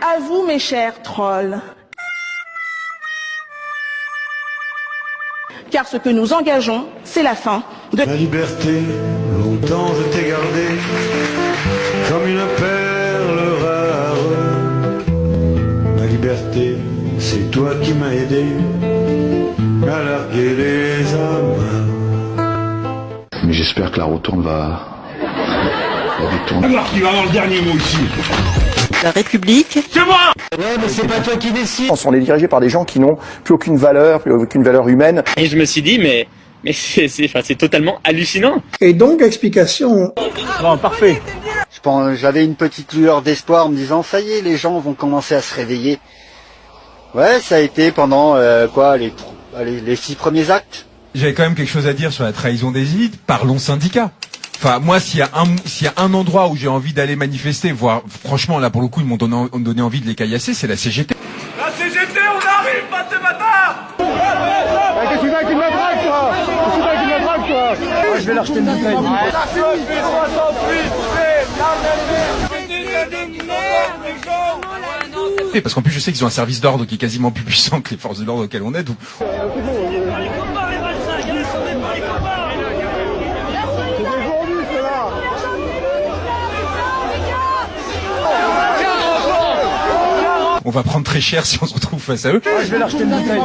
À vous, mes chers trolls. Car ce que nous engageons, c'est la fin de... La liberté, longtemps je t'ai gardé comme une perle rare. La liberté, c'est toi qui m'as aidé à larguer les âmes. Mais j'espère que la rotonde va détourner. Alors qui va avoir le dernier mot ici? La République. C'est moi! Ouais, mais c'est pas toi qui décide. On est dirigé par des gens qui n'ont plus aucune valeur humaine. Et je me suis dit, mais c'est totalement hallucinant. Et donc, explication. Bon, parfait. J'avais une petite lueur d'espoir en me disant, ça y est, les gens vont commencer à se réveiller. Ouais, ça a été pendant, les 6 premiers actes. J'avais quand même quelque chose à dire sur la trahison des élites. Parlons syndicats. Enfin, moi, s'il y a un endroit où j'ai envie d'aller manifester, voire, franchement, là, pour le coup, ils m'ont donné envie de les caillasser, c'est la CGT. La CGT, on arrive, pas de bâtard! Qu'est-ce que tu veux qu'il me drague, toi? Qu'est-ce que tu veux qu'il me drague, toi? Moi, je vais l'acheter une bouteille. La flotte fait 68, c'est Parce qu'en plus, je sais qu'ils ont un service d'ordre qui est quasiment plus puissant que les forces de l'ordre auxquelles on est, donc... On va prendre très cher si on se retrouve face à eux. Moi, je vais l'acheter une bouteille.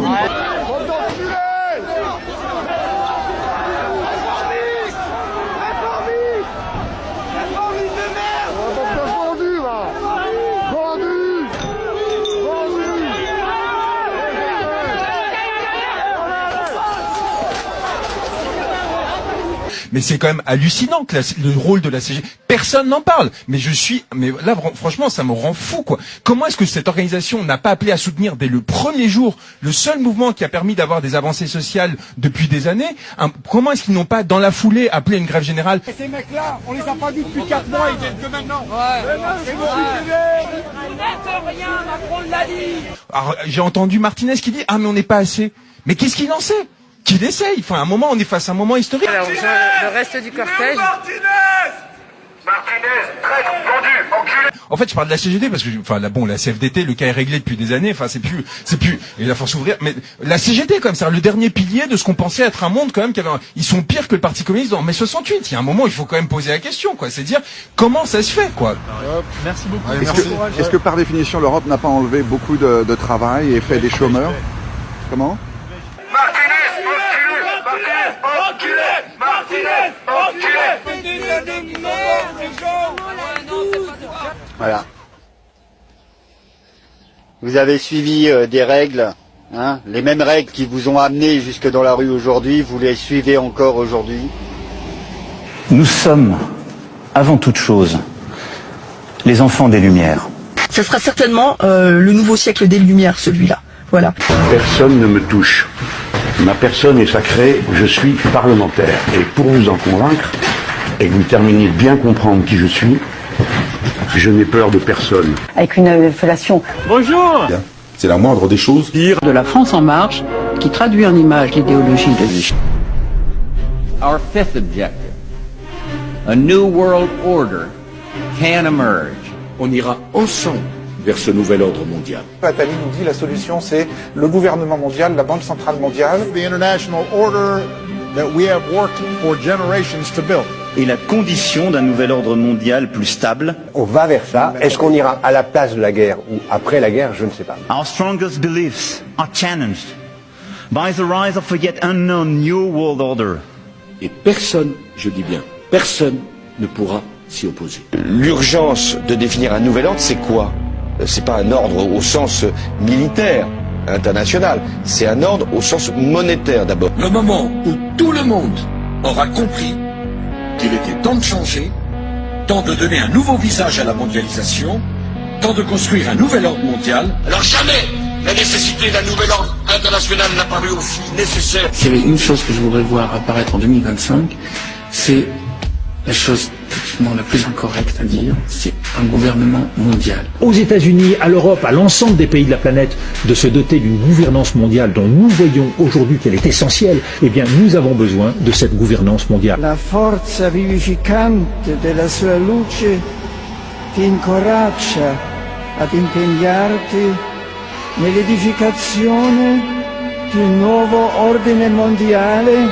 Mais c'est quand même hallucinant que le rôle de la CGT, personne n'en parle. Mais là, franchement, ça me rend fou, quoi. Comment est-ce que cette organisation n'a pas appelé à soutenir dès le premier jour le seul mouvement qui a permis d'avoir des avancées sociales depuis des années? Comment est-ce qu'ils n'ont pas, dans la foulée, appelé une grève générale? Et ces mecs-là, on les a pas vus depuis 4 mois, ils viennent que maintenant. Alors, j'ai entendu Martinez qui dit, ah, mais on n'est pas assez. Mais qu'est-ce qu'il en sait? Qu'il essaye. Enfin, à un moment, on est face à un moment historique. Alors, le reste du cortège. Martinez, traître, vendu, enculé. En fait, je parle de la CGT parce que, la CFDT, le cas est réglé depuis des années. Enfin, c'est plus, et la Force ouvrière. Mais la CGT, quand même, c'est le dernier pilier de ce qu'on pensait être un monde, quand même, ils sont pires que le Parti communiste en mai 68. Il y a un moment, il faut quand même poser la question, quoi. C'est dire, comment ça se fait, quoi. Merci beaucoup. Est-ce que par définition, l'Europe n'a pas enlevé beaucoup de travail et fait des chômeurs? Comment? Voilà. Vous avez suivi des règles, hein, les mêmes règles qui vous ont amené jusque dans la rue aujourd'hui, vous les suivez encore aujourd'hui. Nous sommes, avant toute chose, les enfants des Lumières. Ce sera certainement le nouveau siècle des Lumières, celui-là. Voilà. Personne ne me touche. Ma personne est sacrée, je suis parlementaire. Et pour vous en convaincre, et que vous terminiez de bien comprendre qui je suis, je n'ai peur de personne. Avec une fellation. Bonjour. C'est la moindre des choses. De la France en marche, qui traduit en images l'idéologie de vie. Our fifth objective, a new world order can emerge. On ira ensemble vers ce nouvel ordre mondial. Attali nous dit la solution c'est le gouvernement mondial, la Banque centrale mondiale. The international order that we have worked for generations to build. Et la condition d'un nouvel ordre mondial plus stable. On va vers ça. Est-ce qu'on ira à la place de la guerre ou après la guerre? Je ne sais pas. Our strongest beliefs are challenged by the rise of a yet unknown new world order. Et personne, je dis bien, personne ne pourra s'y opposer. L'urgence de définir un nouvel ordre, c'est quoi? C'est pas un ordre au sens militaire, international. C'est un ordre au sens monétaire d'abord. Le moment où tout le monde aura compris qu'il était temps de changer, temps de donner un nouveau visage à la mondialisation, temps de construire un nouvel ordre mondial. Alors jamais la nécessité d'un nouvel ordre international n'a paru aussi nécessaire. S'il y avait une chose que je voudrais voir apparaître en 2025, c'est la chose effectivement la plus incorrecte à dire, c'est un gouvernement mondial. Aux États-Unis, à l'Europe, à l'ensemble des pays de la planète, de se doter d'une gouvernance mondiale dont nous voyons aujourd'hui qu'elle est essentielle, eh bien nous avons besoin de cette gouvernance mondiale. La forza vivificante della sua luce ti incoraggia ad impegnarti nell'edificazione di un nuovo ordine mondiale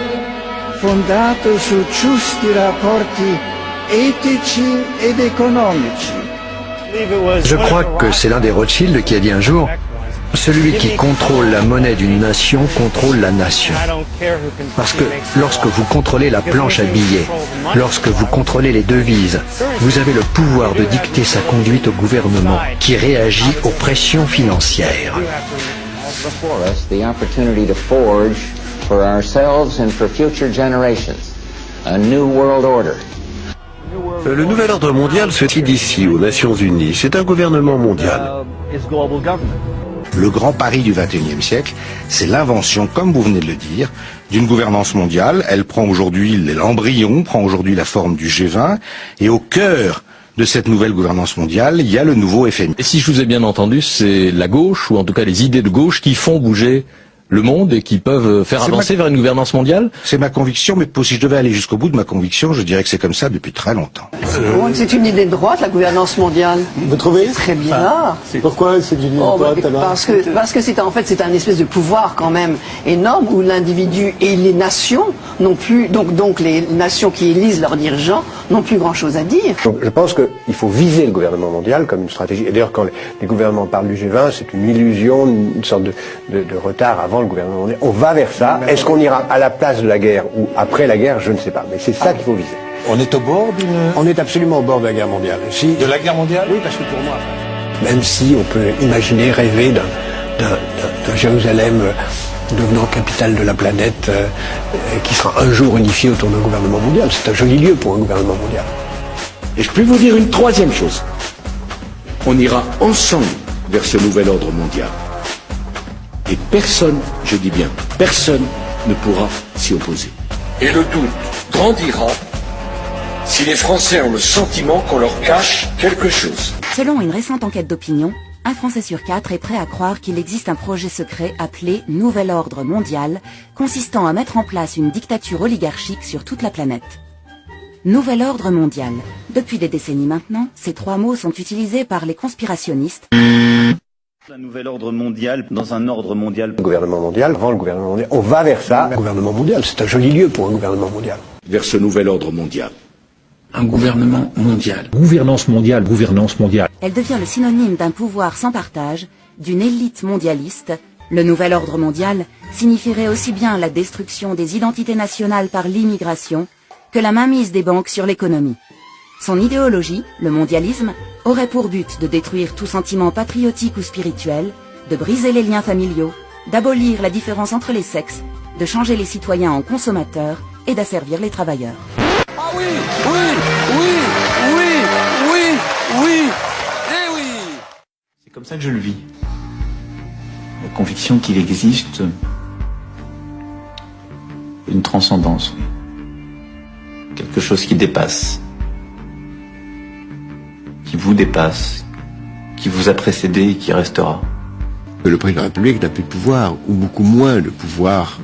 fondato su giusti rapporti etici ed economici. Je crois que c'est l'un des Rothschild qui a dit un jour, celui qui contrôle la monnaie d'une nation contrôle la nation. Parce que lorsque vous contrôlez la planche à billets, lorsque vous contrôlez les devises, vous avez le pouvoir de dicter sa conduite au gouvernement qui réagit aux pressions financières. Before us the opportunity to forge for ourselves and for future generations a new world order. Le nouvel ordre mondial se tient d'ici aux Nations Unies. C'est un gouvernement mondial. Le grand pari du XXIe siècle, c'est l'invention, comme vous venez de le dire, d'une gouvernance mondiale. Elle prend aujourd'hui l'embryon, prend aujourd'hui la forme du G20, et au cœur de cette nouvelle gouvernance mondiale, il y a le nouveau FMI. Et si je vous ai bien entendu, c'est la gauche, ou en tout cas les idées de gauche, qui font bouger le monde et qui peuvent faire avancer vers une gouvernance mondiale? C'est ma conviction, mais si je devais aller jusqu'au bout de ma conviction, je dirais que c'est comme ça depuis très longtemps. C'est une idée de droite, la gouvernance mondiale. Vous trouvez? Très bizarre. Pourquoi c'est une idée de droite parce que c'est en fait c'est un espèce de pouvoir quand même énorme où l'individu et les nations n'ont plus donc les nations qui élisent leurs dirigeants n'ont plus grand chose à dire. Donc je pense qu'il faut viser le gouvernement mondial comme une stratégie. Et d'ailleurs quand les gouvernements parlent du G20, c'est une illusion, une sorte de retard avant le gouvernement mondial. On va vers ça. Est-ce qu'on ira à la place de la guerre ou après la guerre? Je ne sais pas. Mais c'est ça qu'il faut viser. On est au bord d'une... On est absolument au bord de la guerre mondiale. De la guerre mondiale? Oui, parce que pour moi, même si on peut imaginer, rêver d'un Jérusalem devenant capitale de la planète qui sera un jour unifié autour d'un gouvernement mondial, c'est un joli lieu pour un gouvernement mondial. Et je peux vous dire une troisième chose. On ira ensemble vers ce nouvel ordre mondial. Et personne, je dis bien, personne ne pourra s'y opposer. Et le doute grandira si les Français ont le sentiment qu'on leur cache quelque chose. Selon une récente enquête d'opinion, un Français sur 4 est prêt à croire qu'il existe un projet secret appelé Nouvel Ordre Mondial, consistant à mettre en place une dictature oligarchique sur toute la planète. Nouvel Ordre Mondial. Depuis des décennies maintenant, ces trois mots sont utilisés par les conspirationnistes. Un nouvel ordre mondial dans un ordre mondial. Le gouvernement mondial, avant le gouvernement mondial, on va vers ça. Le gouvernement mondial, c'est un joli lieu pour un gouvernement mondial. Vers ce nouvel ordre mondial. Un gouvernement mondial. Gouvernance mondiale, gouvernance mondiale. Elle devient le synonyme d'un pouvoir sans partage, d'une élite mondialiste. Le nouvel ordre mondial signifierait aussi bien la destruction des identités nationales par l'immigration que la mainmise des banques sur l'économie. Son idéologie, le mondialisme, aurait pour but de détruire tout sentiment patriotique ou spirituel, de briser les liens familiaux, d'abolir la différence entre les sexes, de changer les citoyens en consommateurs et d'asservir les travailleurs. Ah oui, oui, oui, oui, oui, oui, et oui. C'est comme ça que je le vis. La conviction qu'il existe une transcendance, oui. Quelque chose qui dépasse, qui vous dépasse, qui vous a précédé et qui restera. Le président de la République n'a plus de pouvoir, ou beaucoup moins de pouvoir.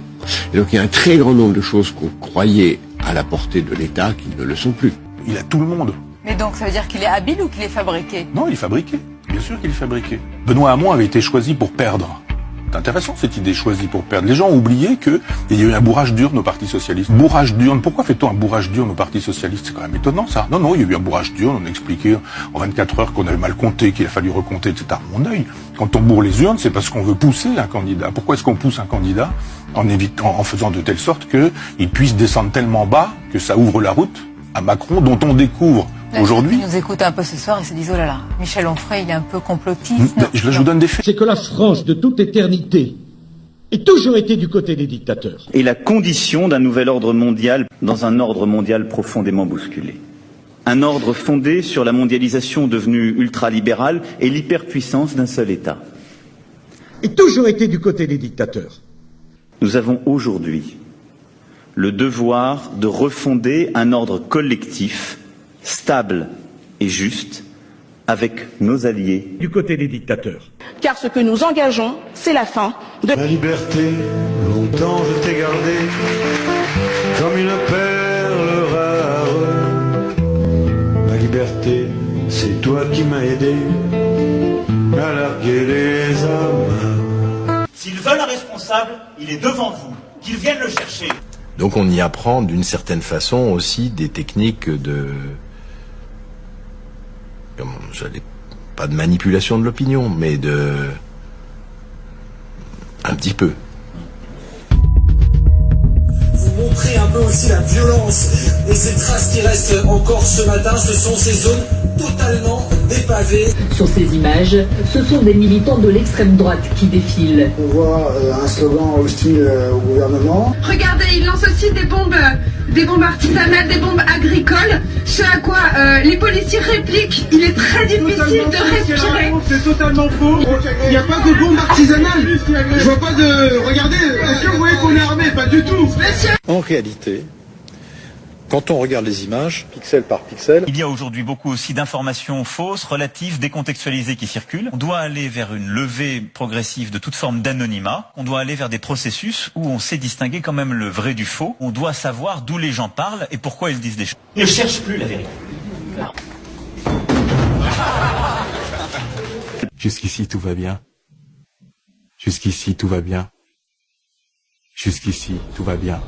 Et donc il y a un très grand nombre de choses qu'on croyait à la portée de l'État qui ne le sont plus. Il a tout le monde. Mais donc ça veut dire qu'il est habile ou qu'il est fabriqué? Non, il est fabriqué. Bien sûr qu'il est fabriqué. Benoît Hamon avait été choisi pour perdre. C'est intéressant cette idée choisie pour perdre. Les gens ont oublié qu'il y a eu un bourrage d'urne au Parti Socialiste. Bourrage d'urne, pourquoi fait-on un bourrage d'urne au Parti Socialiste? C'est quand même étonnant ça. Non, il y a eu un bourrage d'urne, on a expliqué en 24 heures qu'on avait mal compté, qu'il a fallu recompter, etc. Mon œil, quand on bourre les urnes, c'est parce qu'on veut pousser un candidat. Pourquoi est-ce qu'on pousse un candidat? En faisant de telle sorte qu'il puisse descendre tellement bas que ça ouvre la route à Macron, dont on découvre aujourd'hui. Ils nous écoutent un peu ce soir et se disent oh là là, Michel Onfray, il est un peu complotiste. Je vous donne des faits. C'est que la France, de toute éternité, ait toujours été du côté des dictateurs. Et la condition d'un nouvel ordre mondial dans un ordre mondial profondément bousculé. Un ordre fondé sur la mondialisation devenue ultralibérale et l'hyperpuissance d'un seul État. Et toujours été du côté des dictateurs. Nous avons aujourd'hui le devoir de refonder un ordre collectif, stable et juste, avec nos alliés. Du côté des dictateurs. Car ce que nous engageons, c'est la fin de... La liberté, longtemps je t'ai gardé comme une perle rare. Ma liberté, c'est toi qui m'as aidé à larguer les hommes. S'ils veulent un responsable, il est devant vous. Qu'ils viennent le chercher. Donc on y apprend d'une certaine façon aussi des techniques de... pas de manipulation de l'opinion, mais de... un petit peu. Vous montrez un peu aussi la violence et ces traces qui restent encore ce matin, ce sont ces zones totalement dépavées. Sur ces images, ce sont des militants de l'extrême droite qui défilent. On voit un slogan hostile au gouvernement. Regardez, ils lancent aussi des bombes artisanales, des bombes agricoles, ce à quoi les policiers répliquent. Il est très difficile de respirer. C'est totalement faux. Il n'y a pas de bombes artisanales. Je vois pas de... Regardez, est-ce que vous voyez qu'on est armé? Pas du tout. En réalité, quand on regarde les images, pixel par pixel, Il y a aujourd'hui beaucoup aussi d'informations fausses, relatives, décontextualisées qui circulent. On doit aller vers une levée progressive de toute forme d'anonymat. On doit aller vers des processus où on sait distinguer quand même le vrai du faux. On doit savoir d'où les gens parlent et pourquoi ils disent des choses. Ils ne cherchent plus la vérité. Jusqu'ici, tout va bien. Jusqu'ici, tout va bien. Jusqu'ici, tout va bien.